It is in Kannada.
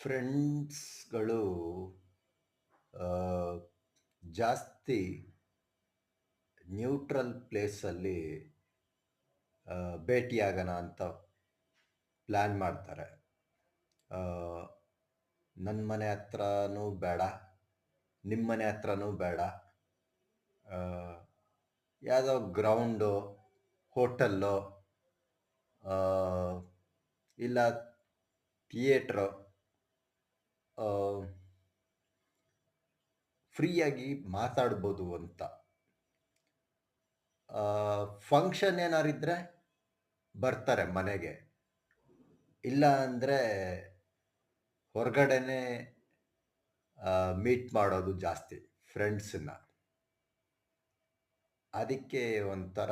ಫ್ರೆಂಡ್ಸ್ಗಳು ಆ, ಜಾಸ್ತಿ ನ್ಯೂಟ್ರಲ್ ಪ್ಲೇಸಲ್ಲಿ ಭೇಟಿಯಾಗೋಣ ಅಂತ ಪ್ಲ್ಯಾನ್ ಮಾಡ್ತಾರೆ. ನನ್ನ ಮನೆ ಹತ್ರನೂ ಬೇಡ, ನಿಮ್ಮ ಮನೆ ಹತ್ರನೂ ಬೇಡ, ಆ, ಯಾವುದೋ ಗ್ರೌಂಡು, ಹೋಟೆಲ್ಲೋ, ಆ, ಇಲ್ಲ ಥಿಯೇಟ್ರು, ಫ್ರೀಯಾಗಿ ಮಾತಾಡ್ಬೋದು ಅಂತ. ಫಂಕ್ಷನ್ ಏನಾರಿದ್ರೆ ಬರ್ತಾರೆ ಮನೆಗೆ, ಇಲ್ಲ ಅಂದರೆ ಹೊರಗಡೆನೆ ಮೀಟ್ ಮಾಡೋದು ಜಾಸ್ತಿ ಫ್ರೆಂಡ್ಸನ್ನ. ಅದಕ್ಕೆ ಒಂಥರ